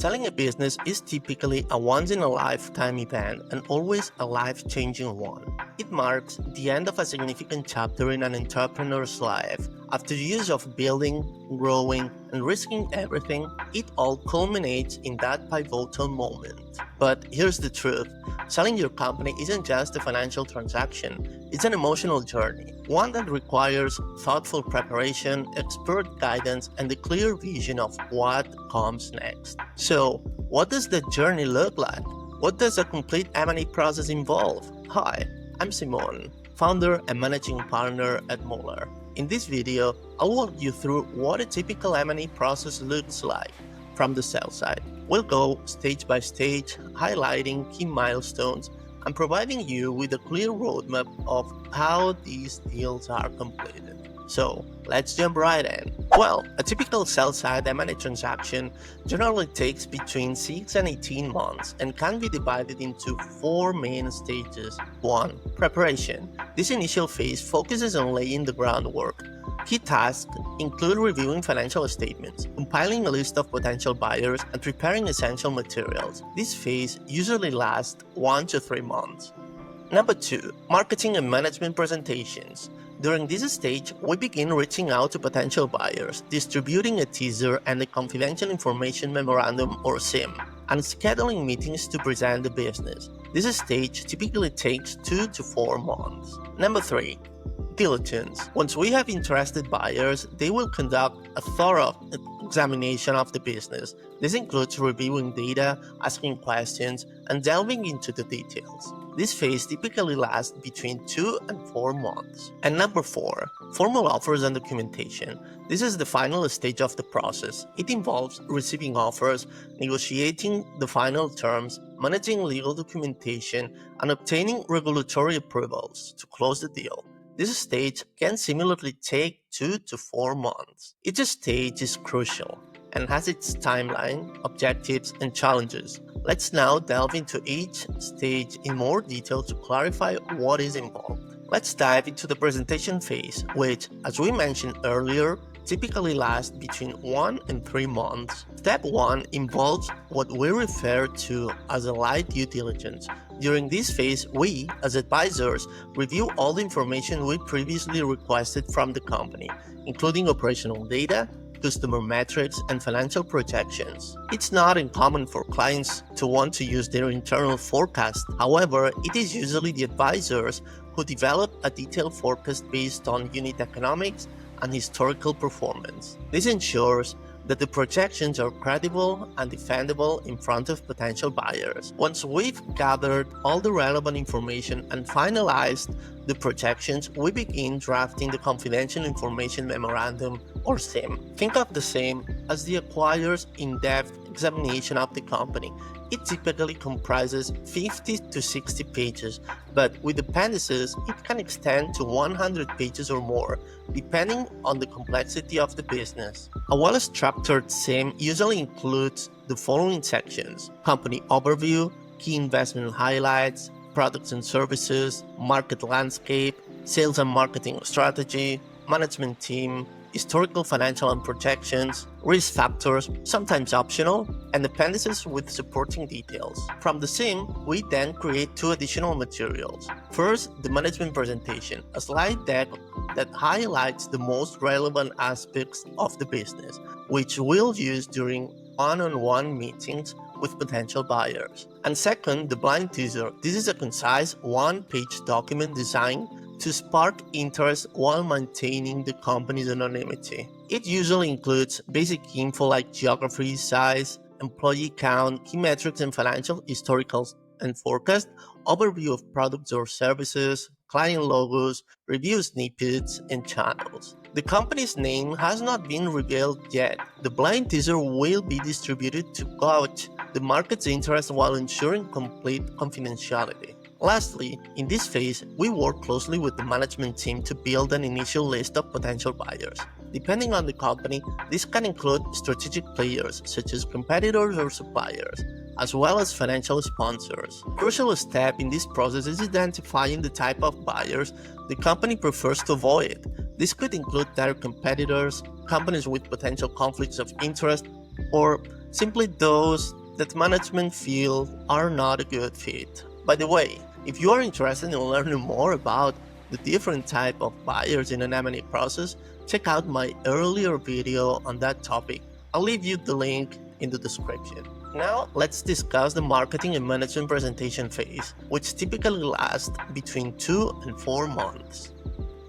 Selling a business is typically a once-in-a-lifetime event and always a life-changing one. It marks the end of a significant chapter in an entrepreneur's life. After years of building, growing, and risking everything, it all culminates in that pivotal moment. But here's the truth. Selling your company isn't just a financial transaction, it's an emotional journey, one that requires thoughtful preparation, expert guidance, and a clear vision of what comes next. So, what does the journey look like? What does a complete M&A process involve? Hi, I'm Simon, founder and managing partner at Moeller. In this video, I'll walk you through what a typical M&A process looks like from the sell side. We'll go stage by stage, highlighting key milestones and providing you with a clear roadmap of how these deals are completed. So, let's jump right in. Well, a typical sell-side M&A transaction generally takes between 6 and 18 months and can be divided into 4 main stages. 1. Preparation. This initial phase focuses on laying the groundwork. Key tasks include reviewing financial statements, compiling a list of potential buyers, and preparing essential materials. This phase usually lasts 1 to 3 months. Number 2. Marketing and management presentations. During this stage, we begin reaching out to potential buyers, distributing a teaser and a confidential information memorandum or SIM, and scheduling meetings to present the business. This stage typically takes 2 to 4 months. Number 3. Diligence. Once we have interested buyers, they will conduct a thorough examination of the business. This includes reviewing data, asking questions, and delving into the details. This phase typically lasts between 2 and 4 months. And number 4, formal offers and documentation. This is the final stage of the process. It involves receiving offers, negotiating the final terms, managing legal documentation, and obtaining regulatory approvals to close the deal. This stage can similarly take 2 to 4 months. Each stage is crucial and has its timeline, objectives, and challenges. Let's now delve into each stage in more detail to clarify what is involved. Let's dive into the presentation phase, which, as we mentioned earlier, typically lasts between 1 and 3 months. Step 1 involves what we refer to as a light due diligence. During this phase, we, as advisors, review all the information we previously requested from the company, including operational data, customer metrics, and financial projections. It's not uncommon for clients to want to use their internal forecast. However, it is usually the advisors who develop a detailed forecast based on unit economics and historical performance. This ensures that the projections are credible and defendable in front of potential buyers. Once we've gathered all the relevant information and finalized the projections, we begin drafting the confidential information memorandum or SIM. Think of the SIM as the acquirer's in-depth examination of the company. It typically comprises 50 to 60 pages, but with appendices, it can extend to 100 pages or more, depending on the complexity of the business. A well-structured SIM usually includes the following sections: company overview, key investment highlights, products and services, market landscape, sales and marketing strategy, management team, historical financial and projections, risk factors, sometimes optional, and appendices with supporting details. From the SIM, we then create 2 additional materials. First, the management presentation, a slide deck that highlights the most relevant aspects of the business, which we'll use during one-on-one meetings with potential buyers. And second, the blind teaser. This is a concise 1-page document designed to spark interest while maintaining the company's anonymity. It usually includes basic info like geography, size, employee count, key metrics and financial historicals and forecast, overview of products or services, client logos, review snippets, and channels. The company's name has not been revealed yet. The blind teaser will be distributed to gauge the market's interest while ensuring complete confidentiality. Lastly, in this phase, we work closely with the management team to build an initial list of potential buyers. Depending on the company, this can include strategic players such as competitors or suppliers, as well as financial sponsors. A crucial step in this process is identifying the type of buyers the company prefers to avoid. This could include direct competitors, companies with potential conflicts of interest, or simply those that management feel are not a good fit. By the way, if you are interested in learning more about the different type of buyers in an M&A process, check out my earlier video on that topic. I'll leave you the link in the description. Now, let's discuss the marketing and management presentation phase, which typically lasts between 2 and 4 months.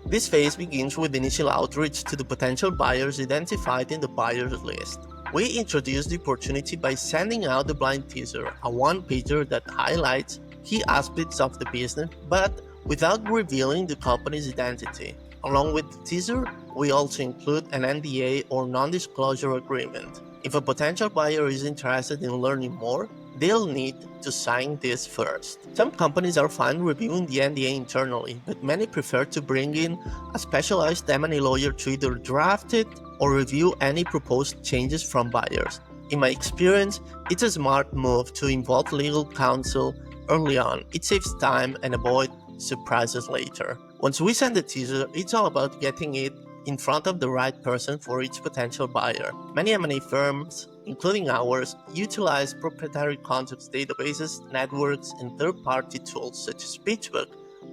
This phase begins with initial outreach to the potential buyers identified in the buyers list. We introduce the opportunity by sending out the blind teaser, a one-pager that highlights key aspects of the business but without revealing the company's identity. Along with the teaser, we also include an NDA or non-disclosure agreement. If a potential buyer is interested in learning more, they'll need to sign this first. Some companies are fine reviewing the NDA internally, but many prefer to bring in a specialized M&A lawyer to either draft it or review any proposed changes from buyers. In my experience, it's a smart move to involve legal counsel early on. It saves time and avoids surprises later. Once we send the teaser, it's all about getting it in front of the right person for each potential buyer. Many M&A firms, including ours, utilize proprietary contacts databases, networks, and third-party tools such as PitchBook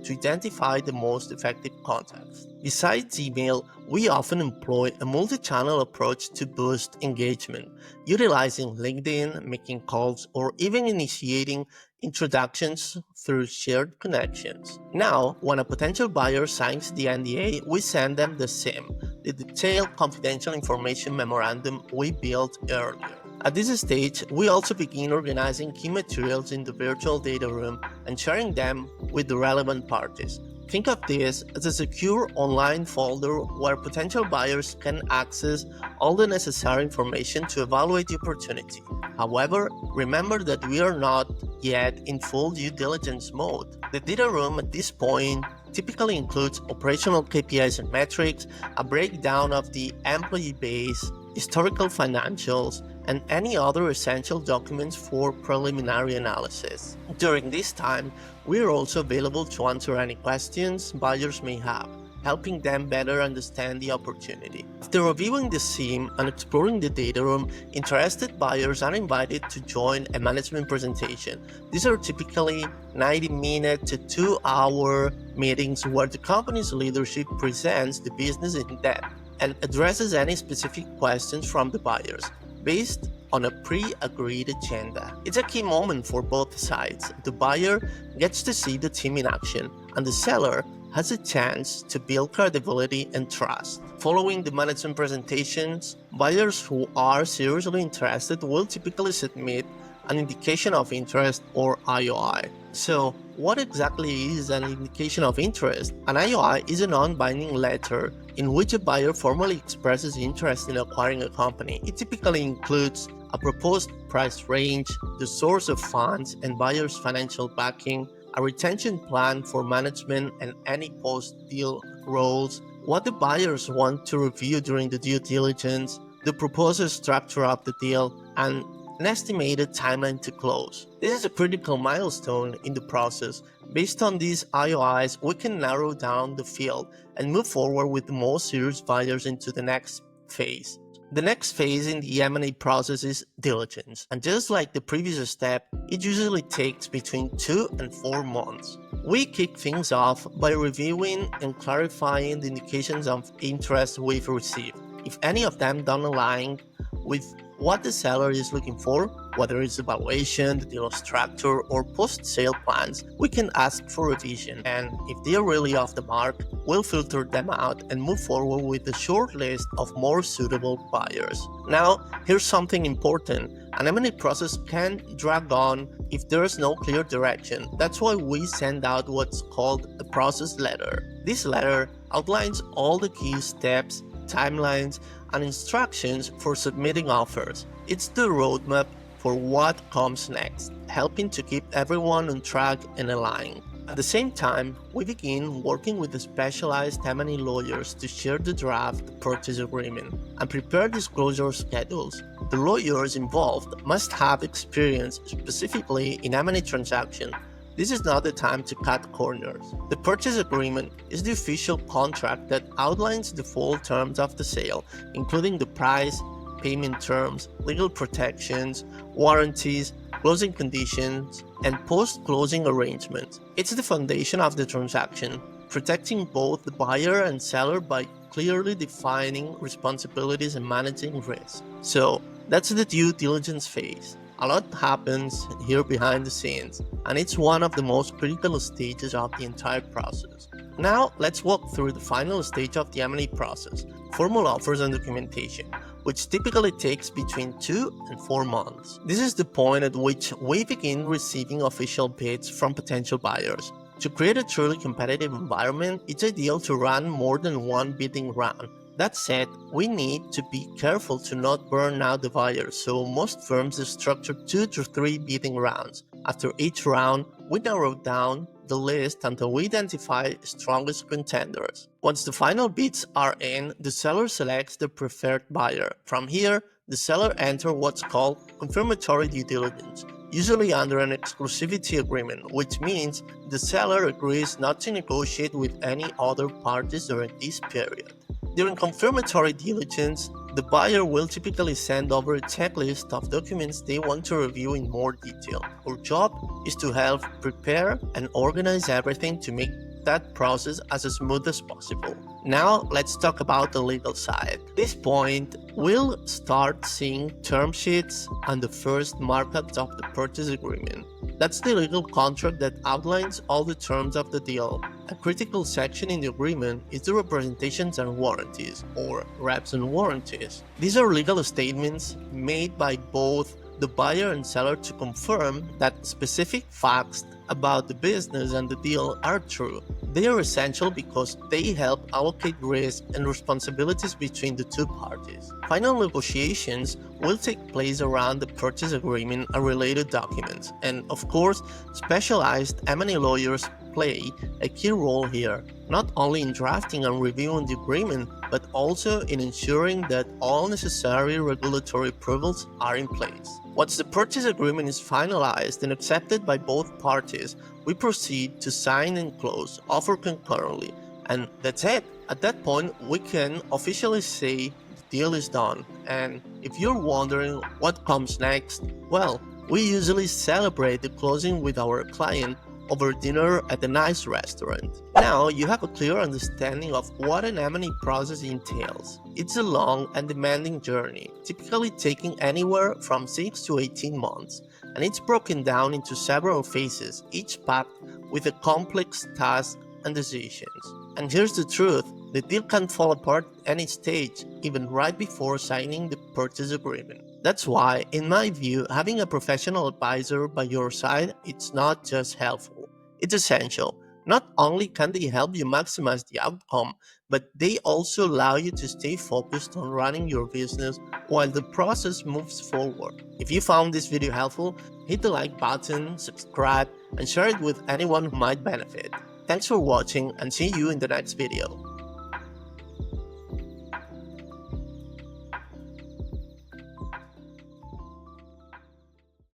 to identify the most effective contacts. Besides email, we often employ a multi-channel approach to boost engagement, utilizing LinkedIn, making calls, or even initiating introductions through shared connections. Now, when a potential buyer signs the NDA, we send them the SIM, the detailed confidential information memorandum we built earlier. At this stage, we also begin organizing key materials in the virtual data room and sharing them with the relevant parties. Think of this as a secure online folder where potential buyers can access all the necessary information to evaluate the opportunity. However, remember that we are not yet in full due diligence mode. The data room at this point typically includes operational KPIs and metrics, a breakdown of the employee base, historical financials, and any other essential documents for preliminary analysis. During this time, we are also available to answer any questions buyers may have, helping them better understand the opportunity. After reviewing the SIM and exploring the data room, interested buyers are invited to join a management presentation. These are typically 90-minute to 2-hour meetings where the company's leadership presents the business in depth and addresses any specific questions from the buyers, based on a pre-agreed agenda. It's a key moment for both sides. The buyer gets to see the team in action, and the seller has a chance to build credibility and trust. Following the management presentations, buyers who are seriously interested will typically submit an indication of interest or IOI. So, what exactly is an indication of interest? An IOI is a non-binding letter in which a buyer formally expresses interest in acquiring a company. It typically includes a proposed price range, the source of funds and buyer's financial backing, a retention plan for management and any post-deal roles, what the buyers want to review during the due diligence, the proposed structure of the deal, and an estimated timeline to close. This is a critical milestone in the process. Based on these IOIs, we can narrow down the field and move forward with the most serious buyers into the next phase. The next phase in the M&A process is diligence, and just like the previous step, it usually takes between 2 and 4 months. We kick things off by reviewing and clarifying the indications of interest we've received. If any of them don't align with what the seller is looking for, whether it's evaluation, the deal structure, or post-sale plans, we can ask for revision. And if they are really off the mark, we'll filter them out and move forward with a short list of more suitable buyers. Now, here's something important. An M&A process can drag on if there is no clear direction. That's why we send out what's called a process letter. This letter outlines all the key steps, timelines, and instructions for submitting offers. It's the roadmap for what comes next, helping to keep everyone on track and aligned. At the same time, we begin working with the specialized M&A lawyers to share the draft purchase agreement and prepare disclosure schedules. The lawyers involved must have experience specifically in M&A transactions. This is not the time to cut corners. The purchase agreement is the official contract that outlines the full terms of the sale, including the price, payment terms, legal protections, warranties, closing conditions, and post-closing arrangements. It's the foundation of the transaction, protecting both the buyer and seller by clearly defining responsibilities and managing risk. So that's the due diligence phase. A lot happens here behind the scenes, and it's one of the most critical stages of the entire process. Now, let's walk through the final stage of the M&A process, formal offers and documentation, which typically takes between 2 and 4 months. This is the point at which we begin receiving official bids from potential buyers. To create a truly competitive environment, it's ideal to run more than one bidding round. That said, we need to be careful to not burn out the buyer, so most firms structure 2 to 3 bidding rounds. After each round, we narrow down the list until we identify strongest contenders. Once the final bids are in, the seller selects the preferred buyer. From here, the seller enters what's called confirmatory due diligence, usually under an exclusivity agreement, which means the seller agrees not to negotiate with any other parties during this period. During confirmatory diligence, the buyer will typically send over a checklist of documents they want to review in more detail. Our job is to help prepare and organize everything to make that process as smooth as possible. Now let's talk about the legal side. At this point, we'll start seeing term sheets and the first markups of the purchase agreement. That's the legal contract that outlines all the terms of the deal. A critical section in the agreement is the representations and warranties, or reps and warranties. These are legal statements made by both the buyer and seller to confirm that specific facts about the business and the deal are true. They are essential because they help allocate risk and responsibilities between the two parties. Final negotiations will take place around the purchase agreement and related documents, and of course, specialized M&A lawyers play a key role here, not only in drafting and reviewing the agreement, but also in ensuring that all necessary regulatory approvals are in place. Once the purchase agreement is finalized and accepted by both parties, we proceed to sign and close offer concurrently, and that's it. At that point, we can officially say the deal is done. And if you're wondering what comes next, well, we usually celebrate the closing with our client over dinner at a nice restaurant. Now you have a clear understanding of what an M&A process entails. It's a long and demanding journey, typically taking anywhere from 6 to 18 months, and it's broken down into several phases, each packed with a complex task and decisions. And here's the truth, the deal can fall apart at any stage, even right before signing the purchase agreement. That's why, in my view, having a professional advisor by your side, it's not just helpful, it's essential. Not only can they help you maximize the outcome, but they also allow you to stay focused on running your business while the process moves forward. If you found this video helpful, hit the like button, subscribe, and share it with anyone who might benefit. Thanks for watching, and see you in the next video.